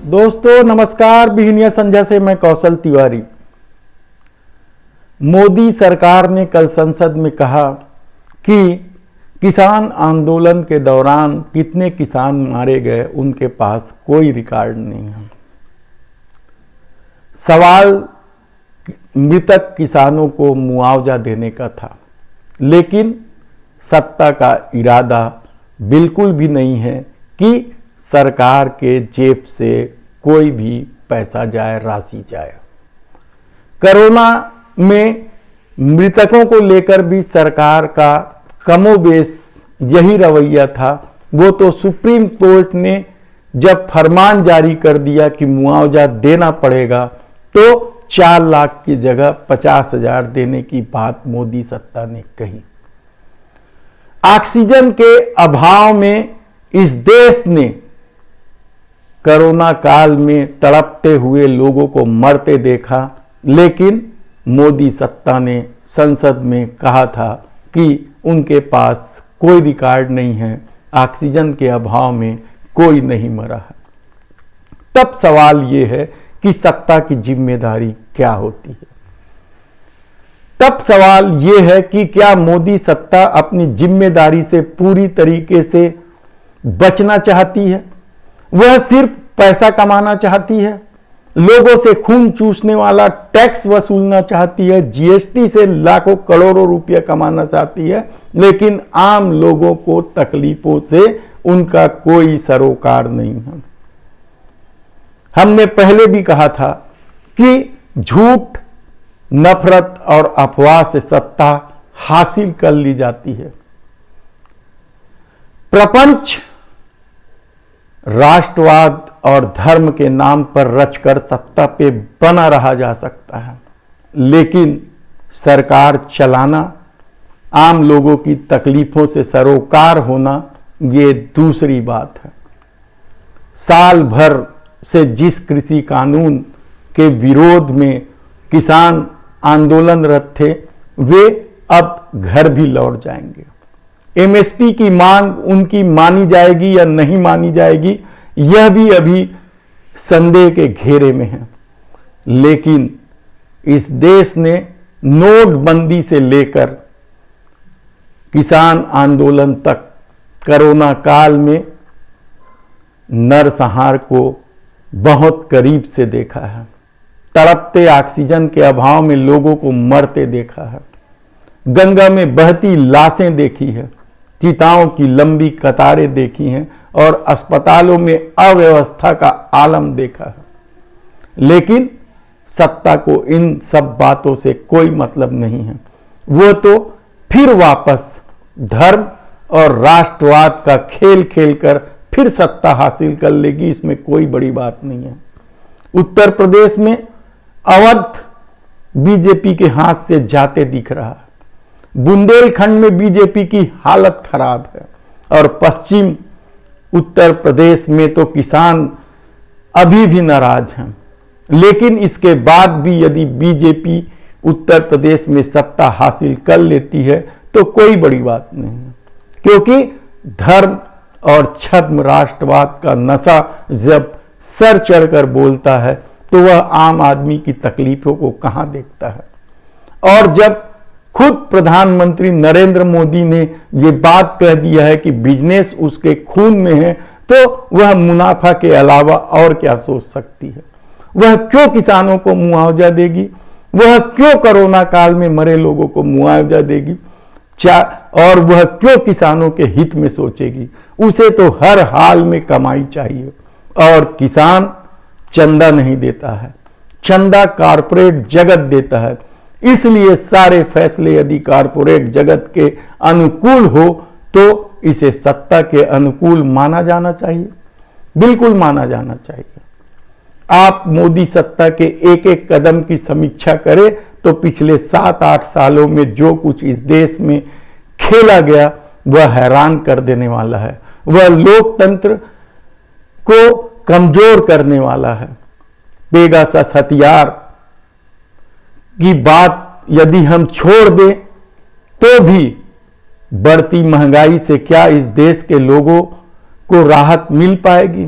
दोस्तों नमस्कार। बिहनिया संध्या से मैं कौशल तिवारी। मोदी सरकार ने कल संसद में कहा कि किसान आंदोलन के दौरान कितने किसान मारे गए उनके पास कोई रिकॉर्ड नहीं है। सवाल मृतक किसानों को मुआवजा देने का था, लेकिन सत्ता का इरादा बिल्कुल भी नहीं है कि सरकार के जेब से कोई भी पैसा जाए, राशि जाए। कोरोना में मृतकों को लेकर भी सरकार का कमोबेश यही रवैया था। वो तो सुप्रीम कोर्ट ने जब फरमान जारी कर दिया कि मुआवजा देना पड़ेगा, तो 4 लाख की जगह 50,000 देने की बात मोदी सत्ता ने कही। ऑक्सीजन के अभाव में इस देश ने कोरोना काल में तड़पते हुए लोगों को मरते देखा, लेकिन मोदी सत्ता ने संसद में कहा था कि उनके पास कोई रिकॉर्ड नहीं है, ऑक्सीजन के अभाव में कोई नहीं मरा है। तब सवाल ये है कि सत्ता की जिम्मेदारी क्या होती है। तब सवाल ये है कि क्या मोदी सत्ता अपनी जिम्मेदारी से पूरी तरीके से बचना चाहती है? वह सिर्फ पैसा कमाना चाहती है, लोगों से खून चूसने वाला टैक्स वसूलना चाहती है, जीएसटी से लाखों करोड़ों रुपया कमाना चाहती है, लेकिन आम लोगों को तकलीफों से उनका कोई सरोकार नहीं है। हमने पहले भी कहा था कि झूठ, नफरत और अफवाह से सत्ता हासिल कर ली जाती है। प्रपंच राष्ट्रवाद और धर्म के नाम पर रचकर सत्ता पे बना रहा जा सकता है, लेकिन सरकार चलाना, आम लोगों की तकलीफों से सरोकार होना, ये दूसरी बात है। साल भर से जिस कृषि कानून के विरोध में किसान आंदोलनरत थे, वे अब घर भी लौट जाएंगे। एमएसपी की मांग उनकी मानी जाएगी या नहीं मानी जाएगी, यह भी अभी संदेह के घेरे में है। लेकिन इस देश ने नोटबंदी से लेकर किसान आंदोलन तक कोरोना काल में नरसंहार को बहुत करीब से देखा है। तड़पते ऑक्सीजन के अभाव में लोगों को मरते देखा है। गंगा में बहती लाशें देखी है, चिताओं की लंबी कतारें देखी हैं और अस्पतालों में अव्यवस्था का आलम देखा है। लेकिन सत्ता को इन सब बातों से कोई मतलब नहीं है। वो तो फिर वापस धर्म और राष्ट्रवाद का खेल खेलकर फिर सत्ता हासिल कर लेगी, इसमें कोई बड़ी बात नहीं है। उत्तर प्रदेश में अवध बीजेपी के हाथ से जाते दिख रहा है। बुंदेलखंड में बीजेपी की हालत खराब है और पश्चिम उत्तर प्रदेश में तो किसान अभी भी नाराज हैं। लेकिन इसके बाद भी यदि बीजेपी उत्तर प्रदेश में सत्ता हासिल कर लेती है तो कोई बड़ी बात नहीं है, क्योंकि धर्म और छद्म राष्ट्रवाद का नशा जब सर चढ़कर बोलता है तो वह आम आदमी की तकलीफों को कहां देखता है। और जब खुद प्रधानमंत्री नरेंद्र मोदी ने यह बात कह दिया है कि बिजनेस उसके खून में है, तो वह मुनाफा के अलावा और क्या सोच सकती है? वह क्यों किसानों को मुआवजा देगी? वह क्यों कोरोना काल में मरे लोगों को मुआवजा देगी? और वह क्यों किसानों के हित में सोचेगी? उसे तो हर हाल में कमाई चाहिए, और किसान चंदा नहीं देता है, चंदा कारपोरेट जगत देता है। इसलिए सारे फैसले यदि कारपोरेट जगत के अनुकूल हो तो इसे सत्ता के अनुकूल माना जाना चाहिए, बिल्कुल माना जाना चाहिए। आप मोदी सत्ता के एक एक कदम की समीक्षा करें तो पिछले 7-8 सालों में जो कुछ इस देश में खेला गया वह हैरान कर देने वाला है। वह लोकतंत्र को कमजोर करने वाला है। पेगासस हथियार की बात यदि हम छोड़ दें तो भी बढ़ती महंगाई से क्या इस देश के लोगों को राहत मिल पाएगी?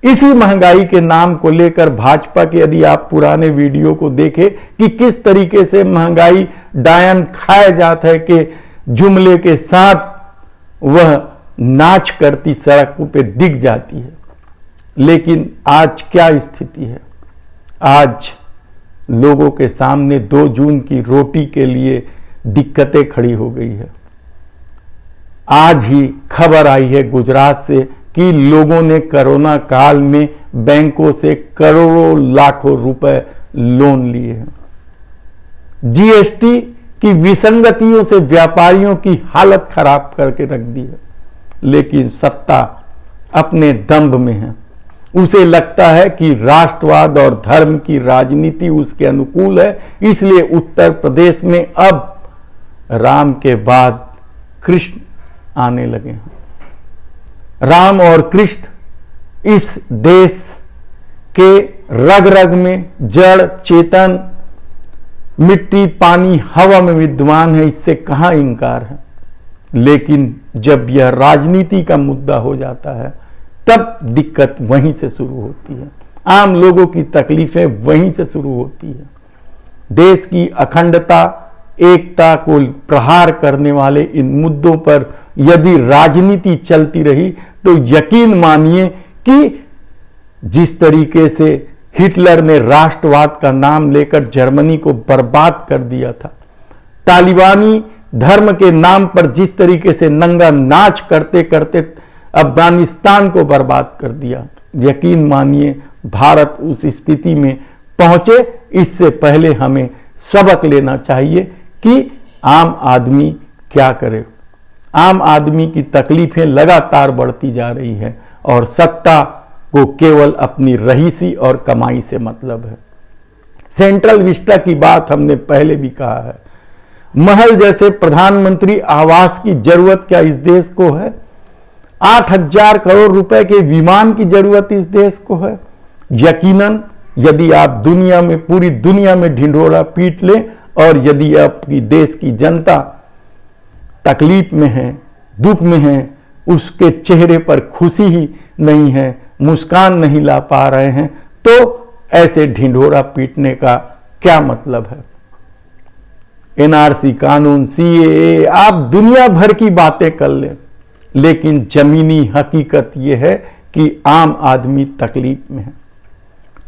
इसी महंगाई के नाम को लेकर भाजपा के यदि आप पुराने वीडियो को देखें कि किस तरीके से महंगाई डायन खाया जाता है कि जुमले के साथ वह नाच करती सड़कों पे दिख जाती है। लेकिन आज क्या स्थिति है? आज लोगों के सामने 2 जून की रोटी के लिए दिक्कतें खड़ी हो गई है। आज ही खबर आई है गुजरात से कि लोगों ने कोरोना काल में बैंकों से करोड़ों लाखों रुपए लोन लिए हैं। जीएसटी की विसंगतियों से व्यापारियों की हालत खराब करके रख दी है। लेकिन सत्ता अपने दंभ में है। उसे लगता है कि राष्ट्रवाद और धर्म की राजनीति उसके अनुकूल है, इसलिए उत्तर प्रदेश में अब राम के बाद कृष्ण आने लगे हैं। राम और कृष्ण इस देश के रग रग में जड़ चेतन मिट्टी पानी हवा में विद्यमान है, इससे कहां इंकार है। लेकिन जब यह राजनीति का मुद्दा हो जाता है तब दिक्कत वहीं से शुरू होती है। आम लोगों की तकलीफें वहीं से शुरू होती है। देश की अखंडता एकता को प्रहार करने वाले इन मुद्दों पर यदि राजनीति चलती रही तो यकीन मानिए कि जिस तरीके से हिटलर ने राष्ट्रवाद का नाम लेकर जर्मनी को बर्बाद कर दिया था, तालिबानी धर्म के नाम पर जिस तरीके से नंगा नाच करते करते अफगानिस्तान को बर्बाद कर दिया, यकीन मानिए भारत उस स्थिति में पहुंचे। इससे पहले हमें सबक लेना चाहिए कि आम आदमी क्या करे। आम आदमी की तकलीफें लगातार बढ़ती जा रही है और सत्ता को केवल अपनी रईसी और कमाई से मतलब है। सेंट्रल विस्टा की बात हमने पहले भी कहा है। महल जैसे प्रधानमंत्री आवास की जरूरत क्या इस देश को है? 8,000 करोड़ रुपए के विमान की जरूरत इस देश को है? यकीनन यदि आप दुनिया में पूरी दुनिया में ढिंढोरा पीट लें और यदि आपकी देश की जनता तकलीफ में है, दुख में है, उसके चेहरे पर खुशी ही नहीं है, मुस्कान नहीं ला पा रहे हैं, तो ऐसे ढिंढोरा पीटने का क्या मतलब है? एनआरसी कानून, सीएए, आप दुनिया भर की बातें कर लें, लेकिन जमीनी हकीकत यह है कि आम आदमी तकलीफ में है।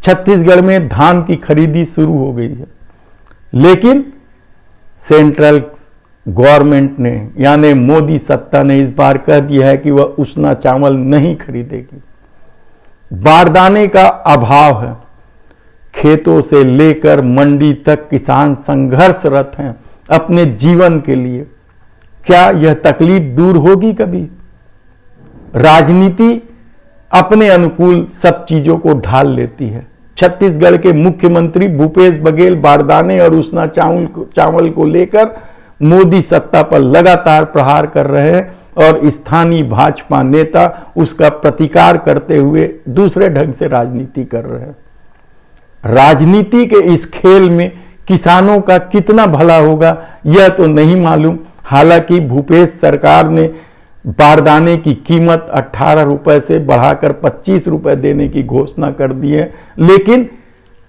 छत्तीसगढ़ में धान की खरीदी शुरू हो गई है, लेकिन सेंट्रल गवर्नमेंट ने यानी मोदी सत्ता ने इस बार कह दिया है कि वह उसना चावल नहीं खरीदेगी। बारदाने का अभाव है। खेतों से लेकर मंडी तक किसान संघर्षरत हैं अपने जीवन के लिए। क्या यह तकलीफ दूर होगी कभी? राजनीति अपने अनुकूल सब चीजों को ढाल लेती है। छत्तीसगढ़ के मुख्यमंत्री भूपेश बघेल बारदाने और उसना चावल को लेकर मोदी सत्ता पर लगातार प्रहार कर रहे हैं और स्थानीय भाजपा नेता उसका प्रतिकार करते हुए दूसरे ढंग से राजनीति कर रहे हैं। राजनीति के इस खेल में किसानों का कितना भला होगा यह तो नहीं मालूम। हालांकि भूपेश सरकार ने बारदाने की कीमत 18 रुपए से बढ़ाकर 25 रुपए देने की घोषणा कर दी है, लेकिन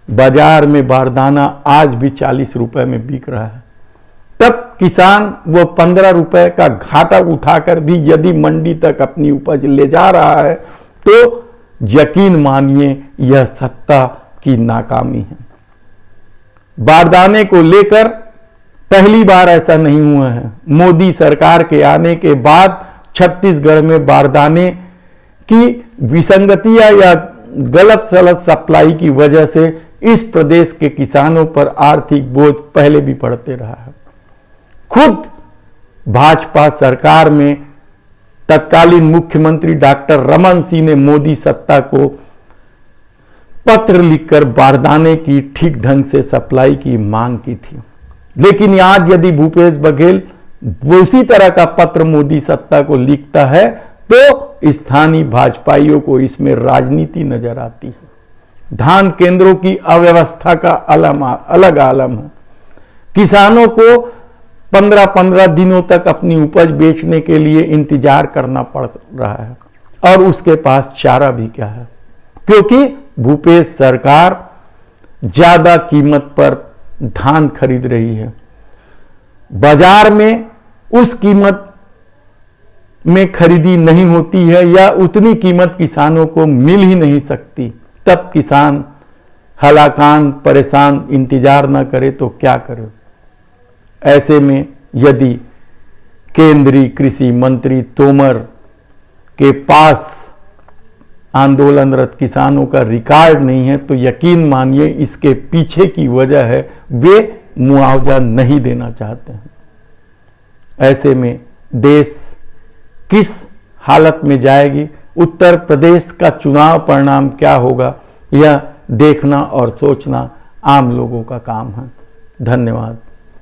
बाजार में बारदाना आज भी 40 रुपए में बिक रहा है। तब किसान वो 15 रुपए का घाटा उठाकर भी यदि मंडी तक अपनी उपज ले जा रहा है तो यकीन मानिए यह सत्ता की नाकामी है। बारदाने को लेकर पहली बार ऐसा नहीं हुआ है। मोदी सरकार के आने के बाद छत्तीसगढ़ में बारदाने की विसंगतियां या गलत सलत सप्लाई की वजह से इस प्रदेश के किसानों पर आर्थिक बोझ पहले भी पड़ते रहा है। खुद भाजपा सरकार में तत्कालीन मुख्यमंत्री डॉक्टर रमन सिंह ने मोदी सत्ता को पत्र लिखकर बारदाने की ठीक ढंग से सप्लाई की मांग की थी। लेकिन आज यदि भूपेश बघेल उसी तरह का पत्र मोदी सत्ता को लिखता है तो स्थानीय भाजपाइयों को इसमें राजनीति नजर आती है। धान केंद्रों की अव्यवस्था का अलग आलम है। किसानों को 15-15 दिनों तक अपनी उपज बेचने के लिए इंतजार करना पड़ रहा है और उसके पास चारा भी क्या है। क्योंकि भूपेश सरकार ज्यादा कीमत पर धान खरीद रही है। बाजार में उस कीमत में खरीदी नहीं होती है या उतनी कीमत किसानों को मिल ही नहीं सकती, तब किसान हलाकान परेशान इंतजार न करे तो क्या करे। ऐसे में यदि केंद्रीय कृषि मंत्री तोमर के पास आंदोलनरत किसानों का रिकॉर्ड नहीं है तो यकीन मानिए इसके पीछे की वजह है वे मुआवजा नहीं देना चाहते हैं। ऐसे में देश किस हालत में जाएगी, उत्तर प्रदेश का चुनाव परिणाम क्या होगा, यह देखना और सोचना आम लोगों का काम है। धन्यवाद।